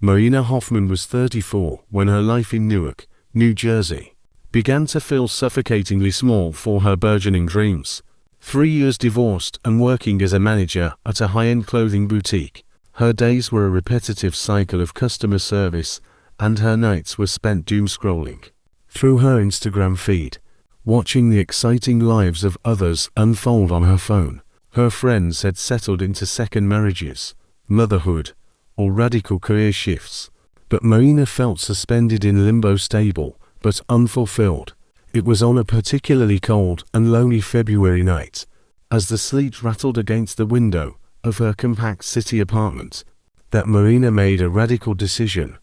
Marina Hoffman was 34 when her life in Newark, New Jersey, began to feel suffocatingly small for her burgeoning dreams. 3 years divorced and working as a manager at a high-end clothing boutique, her days were a repetitive cycle of customer service, and her nights were spent doom-scrolling through her Instagram feed, watching the exciting lives of others unfold on her phone. Her friends had settled into second marriages, motherhood, or radical career shifts, but Marina felt suspended in limbo, stable but unfulfilled. It was on a particularly cold and lonely February night, as the sleet rattled against the window of her compact city apartment, that Marina made a radical decision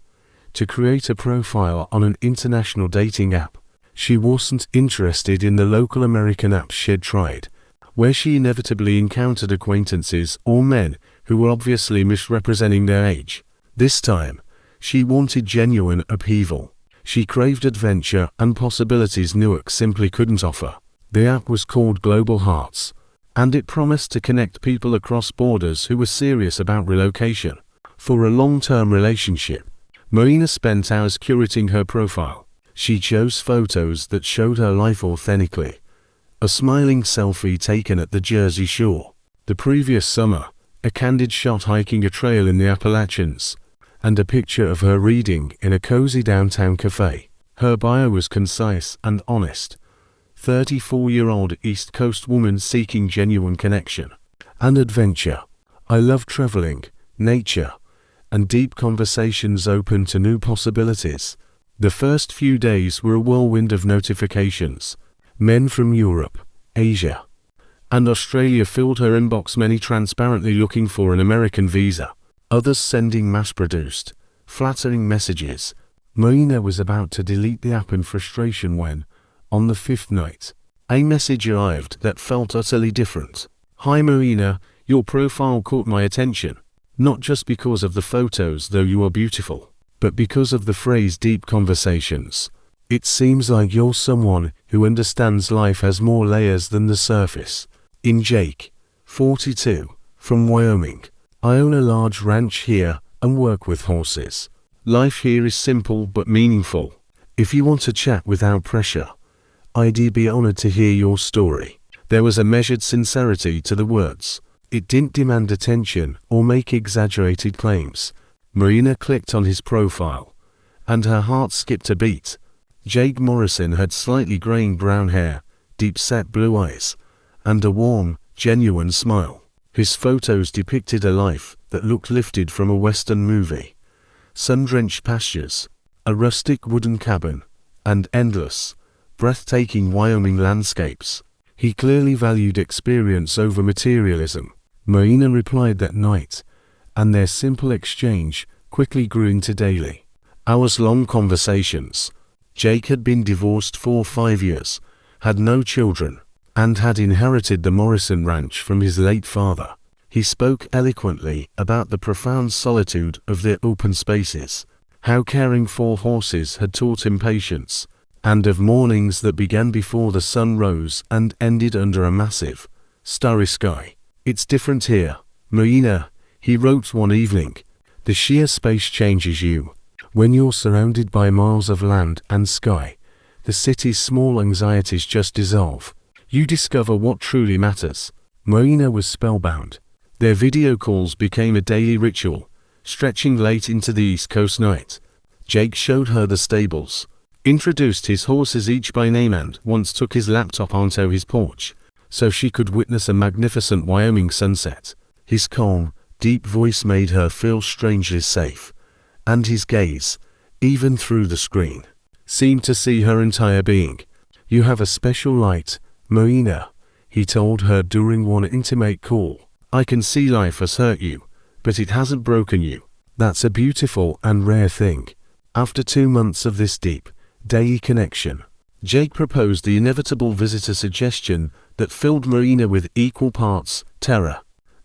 to create a profile on an international dating app. She wasn't interested in the local American apps she'd tried, where she inevitably encountered acquaintances or men who were obviously misrepresenting their age. This time, she wanted genuine upheaval. She craved adventure and possibilities Newark simply couldn't offer. The app was called Global Hearts, and it promised to connect people across borders who were serious about relocation for a long-term relationship. Marina spent hours curating her profile. She chose photos that showed her life authentically. A smiling selfie taken at the Jersey Shore the previous summer, a candid shot hiking a trail in the Appalachians, and a picture of her reading in a cozy downtown cafe. Her bio was concise and honest. 34-year-old East Coast woman seeking genuine connection and adventure. I love traveling, nature, and deep conversations open to new possibilities. The first few days were a whirlwind of notifications. Men from Europe, Asia, and Australia filled her inbox, many transparently looking for an American visa, others sending mass-produced, flattering messages. Marina was about to delete the app in frustration when, on the 5th night, a message arrived that felt utterly different. "Hi Marina, your profile caught my attention. Not just because of the photos, though you are beautiful, but because of the phrase deep conversations. It seems like you're someone who understands life has more layers than the surface." In Jake, 42, from Wyoming. "I own a large ranch here and work with horses. Life here is simple but meaningful. If you want to chat without pressure, I'd be honored to hear your story." There was a measured sincerity to the words. It didn't demand attention or make exaggerated claims. Marina clicked on his profile, and her heart skipped a beat. Jake Morrison had slightly graying brown hair, deep-set blue eyes, and a warm, genuine smile. His photos depicted a life that looked lifted from a Western movie. Sun-drenched pastures, a rustic wooden cabin, and endless, breathtaking Wyoming landscapes. He clearly valued experience over materialism. Marina replied that night, and their simple exchange quickly grew into daily, hours-long conversations. Jake had been divorced for 5 years, had no children, and had inherited the Morrison Ranch from his late father. He spoke eloquently about the profound solitude of their open spaces, how caring for horses had taught him patience, and of mornings that began before the sun rose and ended under a massive, starry sky. "It's different here, Marina," he wrote one evening. "The sheer space changes you. When you're surrounded by miles of land and sky, the city's small anxieties just dissolve. You discover what truly matters." Marina was spellbound. Their video calls became a daily ritual, stretching late into the East Coast night. Jake showed her the stables, introduced his horses each by name, and once took his laptop onto his porch, so she could witness a magnificent Wyoming sunset. His calm, deep voice made her feel strangely safe, and his gaze, even through the screen, seemed to see her entire being. "You have a special light, Marina," he told her during one intimate call. "I can see life has hurt you, but it hasn't broken you. That's a beautiful and rare thing." After 2 months of this deep, daily connection, Jake proposed the inevitable visitor suggestion that filled Marina with equal parts terror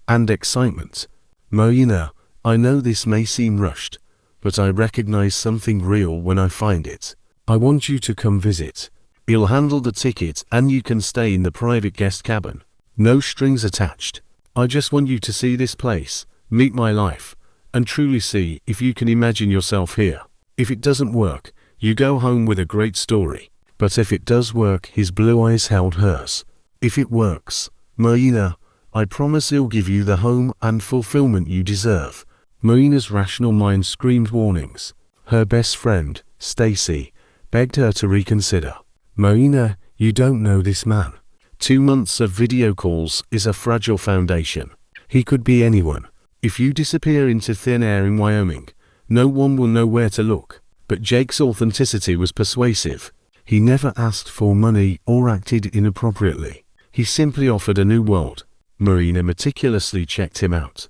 and excitement. "Marina, I know this may seem rushed, but I recognize something real when I find it. I want you to come visit. He'll handle the ticket and you can stay in the private guest cabin. No strings attached. I just want you to see this place, meet my life, and truly see if you can imagine yourself here. If it doesn't work, you go home with a great story. But if it does work, his blue eyes held hers. If it works, Marina, I promise he'll give you the home and fulfillment you deserve. Marina's rational mind screamed warnings. Her best friend, Stacy, begged her to reconsider. Marina, you don't know this man. 2 months of video calls is a fragile foundation. He could be anyone. If you disappear into thin air in Wyoming, no one will know where to look. But Jake's authenticity was persuasive. He never asked for money or acted inappropriately. He simply offered a new world. Marina meticulously checked him out.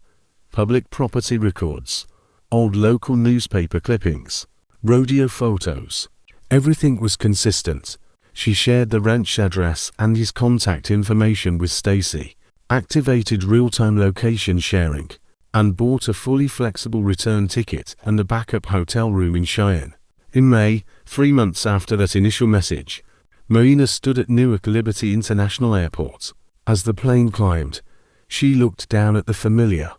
Public property records, old local newspaper clippings, rodeo photos. Everything was consistent. She shared the ranch address and his contact information with Stacy, activated real-time location sharing, and bought a fully flexible return ticket and a backup hotel room in Cheyenne. In May, 3 months after that initial message, Marina stood at Newark Liberty International Airport. As the plane climbed, she looked down at the familiar,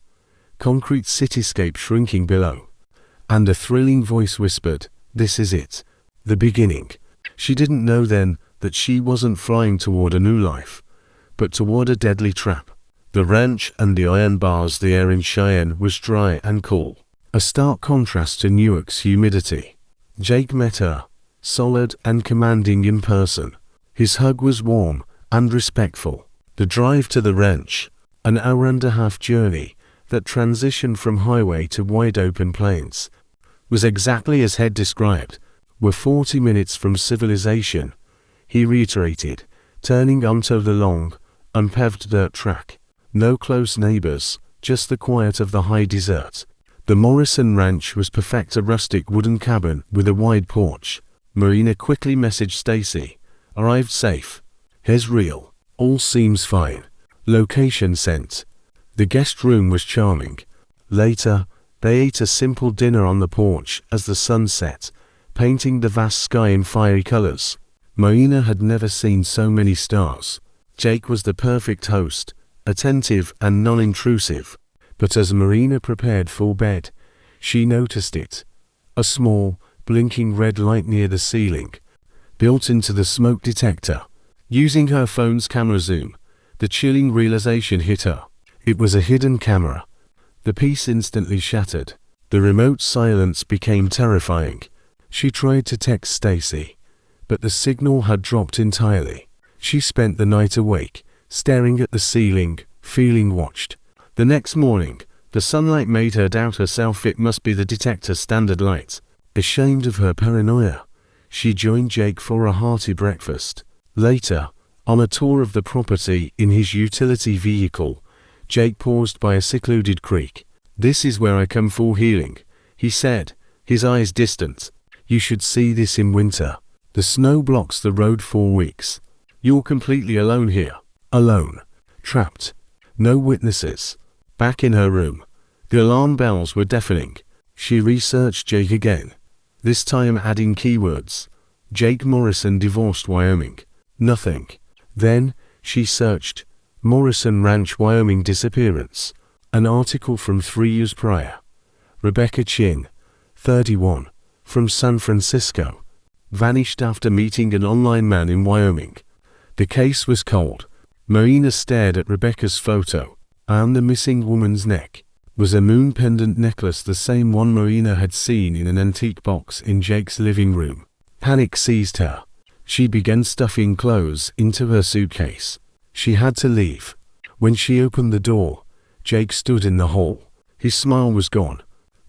concrete cityscape shrinking below, and a thrilling voice whispered, "This is it. The beginning." She didn't know then that she wasn't flying toward a new life, but toward a deadly trap. The ranch and the iron bars. The air in Cheyenne was dry and cool, a stark contrast to Newark's humidity. Jake met her, solid and commanding in person. His hug was warm and respectful. The drive to the ranch, an hour-and-a-half journey that transitioned from highway to wide-open plains, was exactly as had described. "We're 40 minutes from civilization," he reiterated, turning onto the long, unpaved dirt track. No close neighbors, just the quiet of the high desert. The Morrison Ranch was perfect, a rustic wooden cabin with a wide porch. Marina quickly messaged Stacy, "Arrived safe. Here's real. All seems fine. Location sent." The guest room was charming. Later, they ate a simple dinner on the porch as the sun set, painting the vast sky in fiery colors. Marina had never seen so many stars. Jake was the perfect host, attentive and non-intrusive. But as Marina prepared for bed, she noticed it. A small, blinking red light near the ceiling, built into the smoke detector. Using her phone's camera zoom, the chilling realization hit her. It was a hidden camera. The peace instantly shattered. The remote silence became terrifying. She tried to text Stacy, but the signal had dropped entirely. She spent the night awake, staring at the ceiling, feeling watched. The next morning, the sunlight made her doubt herself. It must be the detector's standard light. Ashamed of her paranoia, she joined Jake for a hearty breakfast. Later, on a tour of the property in his utility vehicle, Jake paused by a secluded creek. "This is where I come for healing," he said, his eyes distant. "You should see this in winter. The snow blocks the road for weeks. You're completely alone here. Alone. Trapped. No witnesses." Back in her room, the alarm bells were deafening. She researched Jake again, this time adding keywords. Jake Morrison divorced Wyoming. Nothing. Then, she searched Morrison Ranch Wyoming disappearance. An article from 3 years prior. Rebecca Chin, 31, from San Francisco, vanished after meeting an online man in Wyoming. The case was cold. Marina stared at Rebecca's photo. On the missing woman's neck was a moon pendant necklace, the same one Marina had seen in an antique box in Jake's living room. Panic seized her. She began stuffing clothes into her suitcase. She had to leave. When she opened the door, Jake stood in the hall. His smile was gone.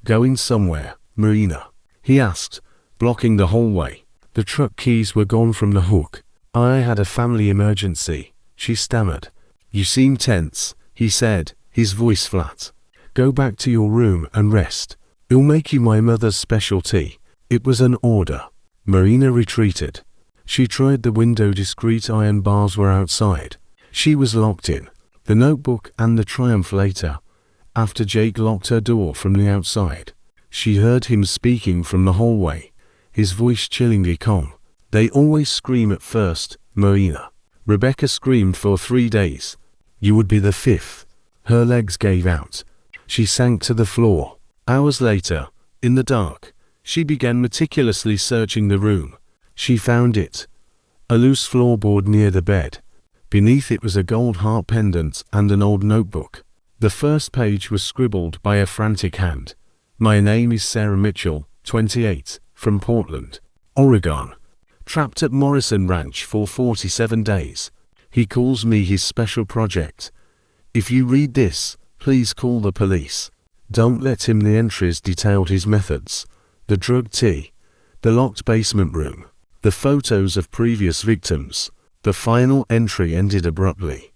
"Going somewhere, Marina?" he asked, blocking the hallway. The truck keys were gone from the hook. "I had a family emergency," she stammered. "You seem tense," he said, his voice flat. "Go back to your room and rest. I'll make you my mother's special tea." It was an order. Marina retreated. She tried the window. Discreet iron bars were outside. She was locked in. The notebook and the triumph later, after Jake locked her door from the outside. She heard him speaking from the hallway, his voice chillingly calm. "They always scream at first, Marina." Rebecca screamed for 3 days. You would be the 5th. Her legs gave out. She sank to the floor. Hours later, in the dark, she began meticulously searching the room. She found it. A loose floorboard near the bed. Beneath it was a gold heart pendant and an old notebook. The first page was scribbled by a frantic hand. My name is Sarah Mitchell, 28, from Portland, Oregon. Trapped at Morrison Ranch for 47 days. He calls me his special project. If you read this, please call the police. Don't let him. The entries detailed his methods. The drug tea. The locked basement room. The photos of previous victims. The final entry ended abruptly.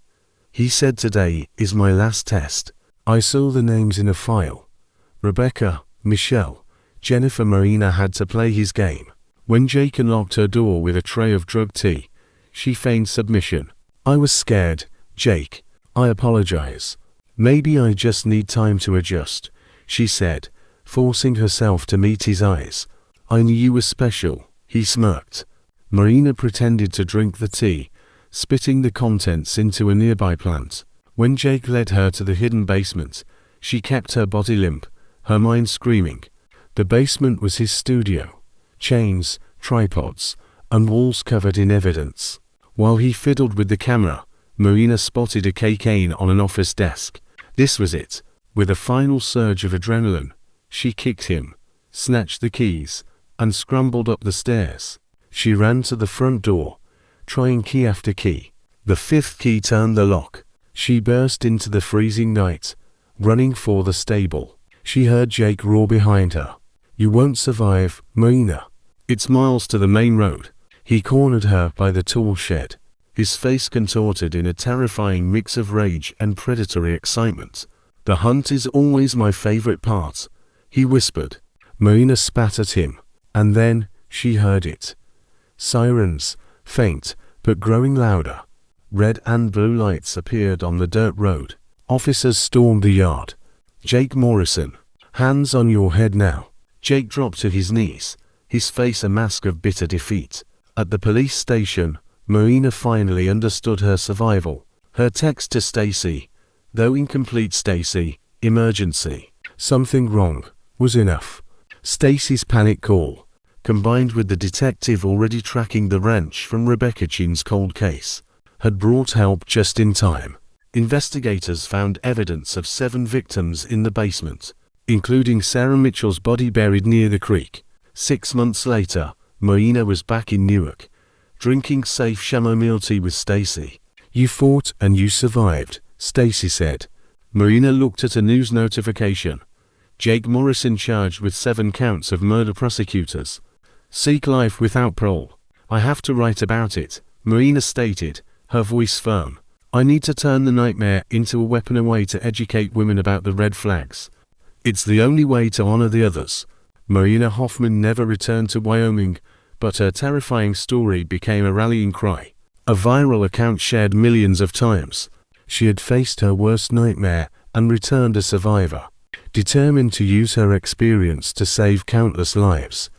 He said, "Today is my last test." I saw the names in a file. Rebecca, Michelle, Jennifer. Marina had to play his game. When Jake unlocked her door with a tray of drug tea, she feigned submission. "I was scared, Jake. I apologize. Maybe I just need time to adjust," she said, forcing herself to meet his eyes. "I knew you were special," he smirked. Marina pretended to drink the tea, spitting the contents into a nearby plant. When Jake led her to the hidden basement, she kept her body limp, her mind screaming. The basement was his studio. Chains, tripods, and walls covered in evidence. While he fiddled with the camera, Marina spotted a cane on an office desk. This was it. With a final surge of adrenaline, she kicked him, snatched the keys, and scrambled up the stairs. She ran to the front door, trying key after key. The fifth key turned the lock. She burst into the freezing night, running for the stable. She heard Jake roar behind her. "You won't survive, Marina. It's miles to the main road." He cornered her by the tool shed, his face contorted in a terrifying mix of rage and predatory excitement. "The hunt is always my favorite part," he whispered. Marina spat at him, and then she heard it. Sirens, faint but growing louder. Red and blue lights appeared on the dirt road. Officers stormed the yard. "Jake Morrison, hands on your head now." Jake dropped to his knees, his face a mask of bitter defeat. At the police station, Marina finally understood her survival. Her text to Stacy, though incomplete, "Stacy, emergency. Something wrong," was enough. Stacy's panic call, combined with the detective already tracking the ranch from Rebecca Chin's cold case, had brought help just in time. Investigators found evidence of 7 victims in the basement, including Sarah Mitchell's body buried near the creek. 6 months later, Marina was back in Newark, drinking safe chamomile tea with Stacy. "You fought and you survived," Stacy said. Marina looked at a news notification. "Jake Morrison charged with 7 counts of murder. Prosecutors seek life without parole." "I have to write about it," Marina stated, her voice firm. "I need to turn the nightmare into a weapon, a way to educate women about the red flags. It's the only way to honor the others." Marina Hoffman never returned to Wyoming, but her terrifying story became a rallying cry. A viral account shared millions of times. She had faced her worst nightmare and returned a survivor, determined to use her experience to save countless lives.